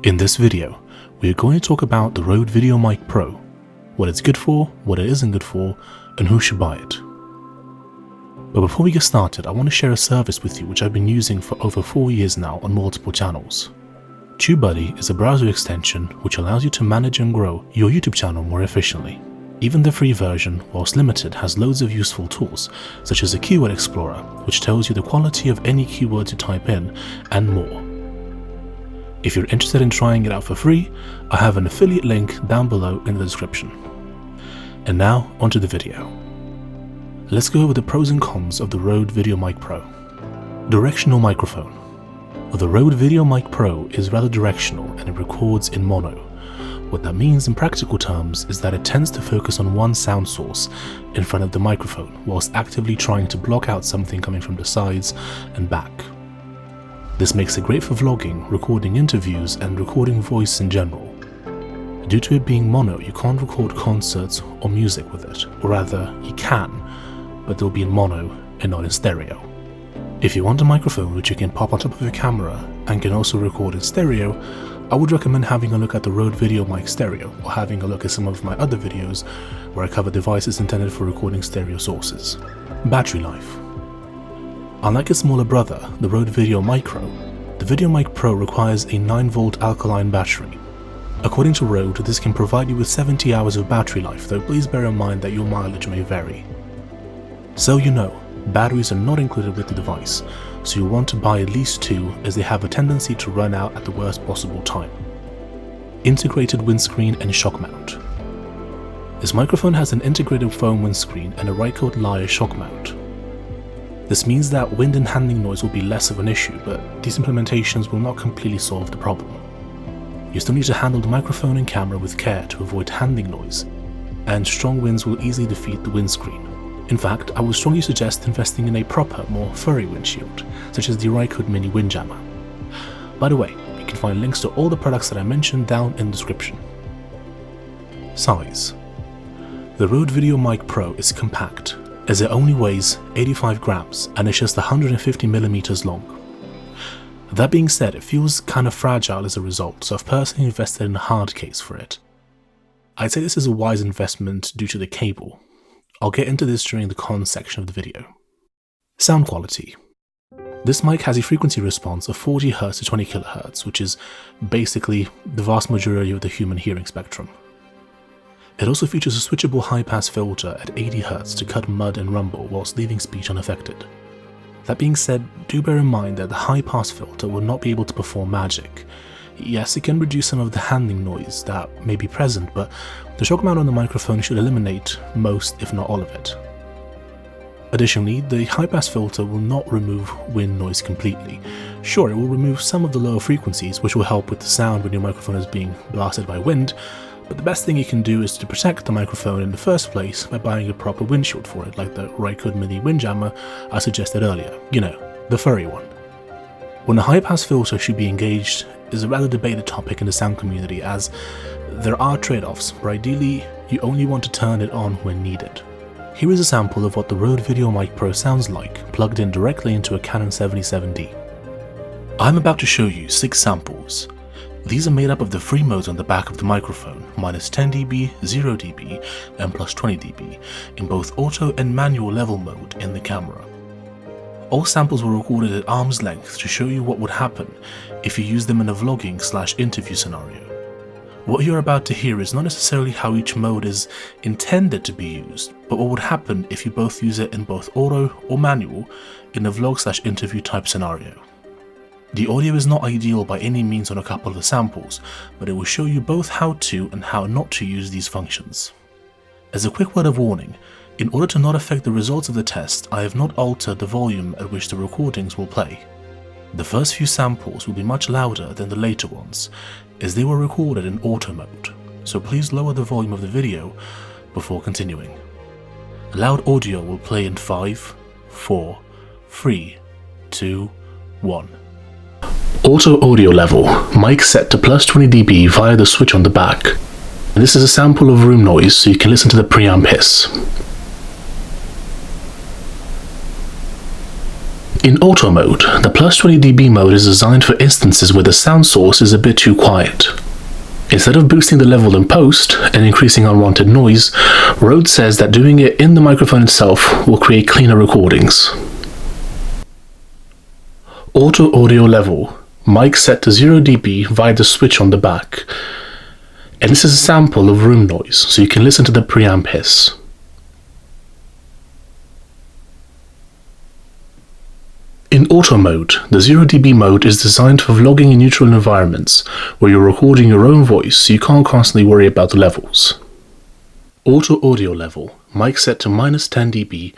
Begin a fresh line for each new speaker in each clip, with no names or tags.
In this video, we are going to talk about the Rode VideoMic Pro, what it's good for, what it isn't good for, and who should buy it. But before we get started, I want to share a service with you which I've been using for over 4 years now on multiple channels. TubeBuddy is a browser extension which allows you to manage and grow your YouTube channel more efficiently. Even the free version, whilst limited, has loads of useful tools, such as a keyword explorer, which tells you the quality of any keywords you type in, and more. If you're interested in trying it out for free, I have an affiliate link down below in the description. And now, onto the video. Let's go over the pros and cons of the Rode VideoMic Pro. Directional microphone. The Rode VideoMic Pro is rather directional and it records in mono. What that means in practical terms is that it tends to focus on one sound source in front of the microphone whilst actively trying to block out something coming from the sides and back. This makes it great for vlogging, recording interviews, and recording voice in general. Due to it being mono, you can't record concerts or music with it, or rather, you can, but they'll be in mono and not in stereo. If you want a microphone which you can pop on top of your camera and can also record in stereo, I would recommend having a look at the Rode VideoMic Stereo, or having a look at some of my other videos where I cover devices intended for recording stereo sources. Battery life. Unlike its smaller brother, the Rode VideoMic Pro, the VideoMic Pro requires a 9-volt alkaline battery. According to Rode, this can provide you with 70 hours of battery life, though please bear in mind that your mileage may vary. So you know, batteries are not included with the device, so you'll want to buy at least 2 as they have a tendency to run out at the worst possible time. Integrated windscreen and shock mount. This microphone has an integrated foam windscreen and a Rode Lyre shock mount. This means that wind and handling noise will be less of an issue, but these implementations will not completely solve the problem. You still need to handle the microphone and camera with care to avoid handling noise, and strong winds will easily defeat the windscreen. In fact, I would strongly suggest investing in a proper, more furry windshield, such as the Rode Mini Windjammer. By the way, you can find links to all the products that I mentioned down in the description. Size. The Rode VideoMic Pro is compact, as it only weighs 85 grams and is just 150 millimeters long. That being said, it feels kind of fragile as a result, so I've personally invested in a hard case for it. I'd say this is a wise investment due to the cable. I'll get into this during the cons section of the video. Sound quality. This mic has a frequency response of 40 Hz to 20 kHz, which is basically the vast majority of the human hearing spectrum. It also features a switchable high-pass filter at 80 Hz to cut mud and rumble whilst leaving speech unaffected. That being said, do bear in mind that the high-pass filter will not be able to perform magic. Yes, it can reduce some of the handling noise that may be present, but the shock mount on the microphone should eliminate most, if not all of it. Additionally, the high-pass filter will not remove wind noise completely. Sure, it will remove some of the lower frequencies, which will help with the sound when your microphone is being blasted by wind, but the best thing you can do is to protect the microphone in the first place by buying a proper windshield for it, like the Rode Mini Windjammer I suggested earlier. You know, the furry one. When a high-pass filter should be engaged is a rather debated topic in the sound community, as there are trade-offs, but ideally you only want to turn it on when needed. Here is a sample of what the Rode VideoMic Pro sounds like, plugged in directly into a Canon 77D. I'm about to show you 6 samples. These are made up of the free modes on the back of the microphone, minus 10 dB, 0 dB, and plus 20 dB, in both auto and manual level mode in the camera. All samples were recorded at arm's length to show you what would happen if you use them in a vlogging/interview scenario. What you're about to hear is not necessarily how each mode is intended to be used, but what would happen if you both use it in both auto or manual in a vlog/interview type scenario. The audio is not ideal by any means on a couple of the samples, but it will show you both how to and how not to use these functions. As a quick word of warning, in order to not affect the results of the test, I have not altered the volume at which the recordings will play. The first few samples will be much louder than the later ones, as they were recorded in auto mode, so please lower the volume of the video before continuing. Loud audio will play in 5, 4, 3, 2, 1. Auto audio level, mic set to plus 20 dB via the switch on the back. And this is a sample of room noise, so you can listen to the preamp hiss. In auto mode, the plus 20 dB mode is designed for instances where the sound source is a bit too quiet. Instead of boosting the level in post and increasing unwanted noise, Rode says that doing it in the microphone itself will create cleaner recordings. Auto audio level, mic set to 0 dB via the switch on the back. And this is a sample of room noise, so you can listen to the preamp hiss. In auto mode, the 0 dB mode is designed for vlogging in neutral environments, where you're recording your own voice so you can't constantly worry about the levels. Auto audio level, mic set to -10 dB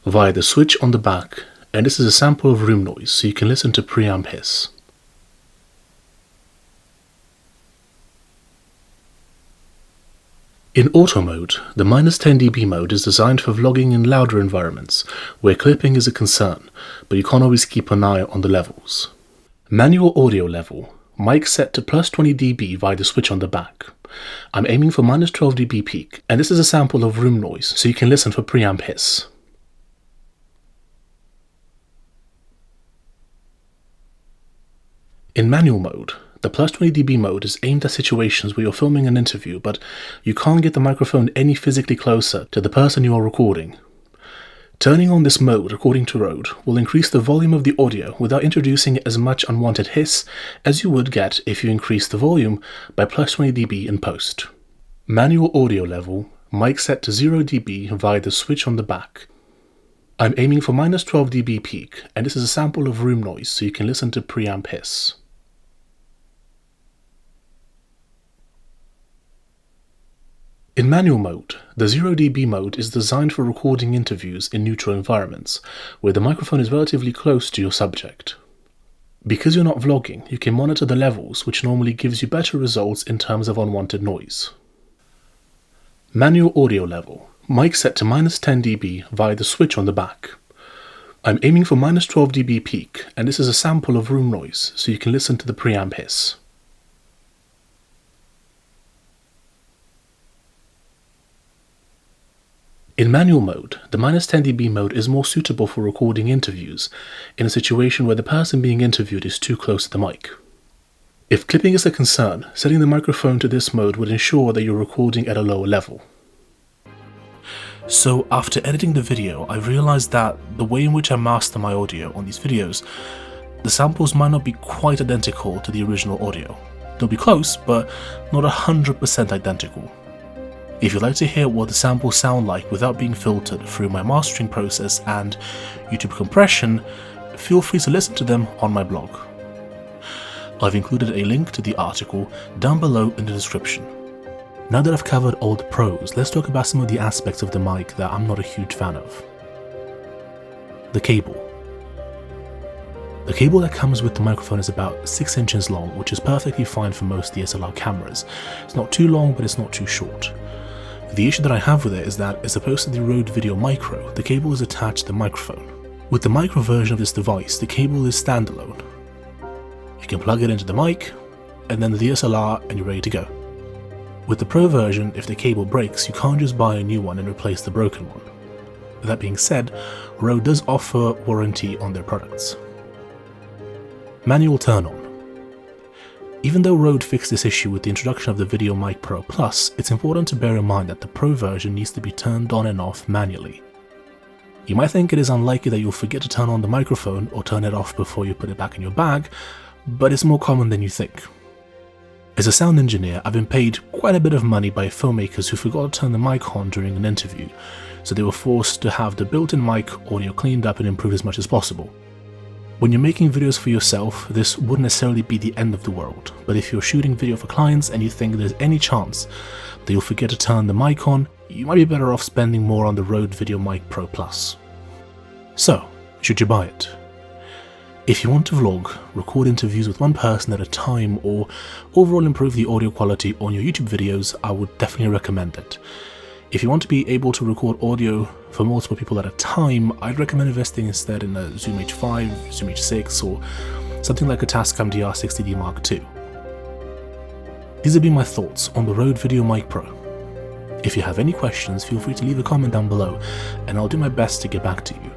via the switch on the back, and this is a sample of room noise so you can listen to preamp hiss. In auto mode, the -10 dB mode is designed for vlogging in louder environments, where clipping is a concern, but you can't always keep an eye on the levels. Manual audio level, mic set to +20 dB via the switch on the back. I'm aiming for -12 dB peak, and this is a sample of room noise, so you can listen for preamp hiss. In manual mode, the +20 dB mode is aimed at situations where you're filming an interview, but you can't get the microphone any physically closer to the person you are recording. Turning on this mode, according to Rode, will increase the volume of the audio without introducing as much unwanted hiss as you would get if you increase the volume by +20 dB in post. Manual audio level, mic set to 0 dB via the switch on the back. I'm aiming for -12 dB peak, and this is a sample of room noise so you can listen to preamp hiss. In manual mode, the 0 dB mode is designed for recording interviews in neutral environments, where the microphone is relatively close to your subject. Because you're not vlogging, you can monitor the levels, which normally gives you better results in terms of unwanted noise. Manual audio level, mic set to -10 dB via the switch on the back. I'm aiming for -12 dB peak, and this is a sample of room noise, so you can listen to the preamp hiss. In manual mode, the -10 dB mode is more suitable for recording interviews in a situation where the person being interviewed is too close to the mic. If clipping is a concern, setting the microphone to this mode would ensure that you're recording at a lower level. So after editing the video, I realized that the way in which I master my audio on these videos, the samples might not be quite identical to the original audio. They'll be close, but not 100% identical. If you'd like to hear what the samples sound like without being filtered through my mastering process and YouTube compression, feel free to listen to them on my blog. I've included a link to the article down below in the description. Now that I've covered all the pros, let's talk about some of the aspects of the mic that I'm not a huge fan of. The cable. The cable that comes with the microphone is about 6 inches long, which is perfectly fine for most DSLR cameras. It's not too long, but it's not too short. The issue that I have with it is that, as opposed to the Rode VideoMic Pro, the cable is attached to the microphone. With the micro version of this device, the cable is standalone. You can plug it into the mic, and then the DSLR, and you're ready to go. With the Pro version, if the cable breaks, you can't just buy a new one and replace the broken one. That being said, Rode does offer warranty on their products. Manual turn-on. Even though Rode fixed this issue with the introduction of the VideoMic Pro Plus, it's important to bear in mind that the Pro version needs to be turned on and off manually. You might think it is unlikely that you'll forget to turn on the microphone or turn it off before you put it back in your bag, but it's more common than you think. As a sound engineer, I've been paid quite a bit of money by filmmakers who forgot to turn the mic on during an interview, so they were forced to have the built-in mic audio cleaned up and improved as much as possible. When you're making videos for yourself, this wouldn't necessarily be the end of the world, but if you're shooting video for clients and you think there's any chance that you'll forget to turn the mic on, you might be better off spending more on the Rode VideoMic Pro Plus. So, should you buy it? If you want to vlog, record interviews with one person at a time, or overall improve the audio quality on your YouTube videos, I would definitely recommend it. If you want to be able to record audio for multiple people at a time, I'd recommend investing instead in a Zoom H5, Zoom H6, or something like a Tascam DR60D Mark II. These have been my thoughts on the Rode VideoMic Pro. If you have any questions, feel free to leave a comment down below, and I'll do my best to get back to you.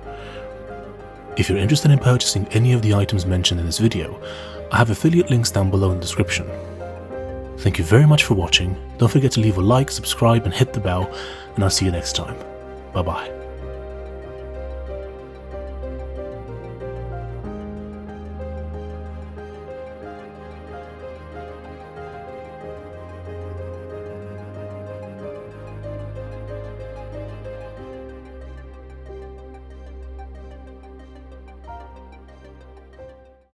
If you're interested in purchasing any of the items mentioned in this video, I have affiliate links down below in the description. Thank you very much for watching. Don't forget to leave a like, subscribe and hit the bell, and I'll see you next time. Bye bye.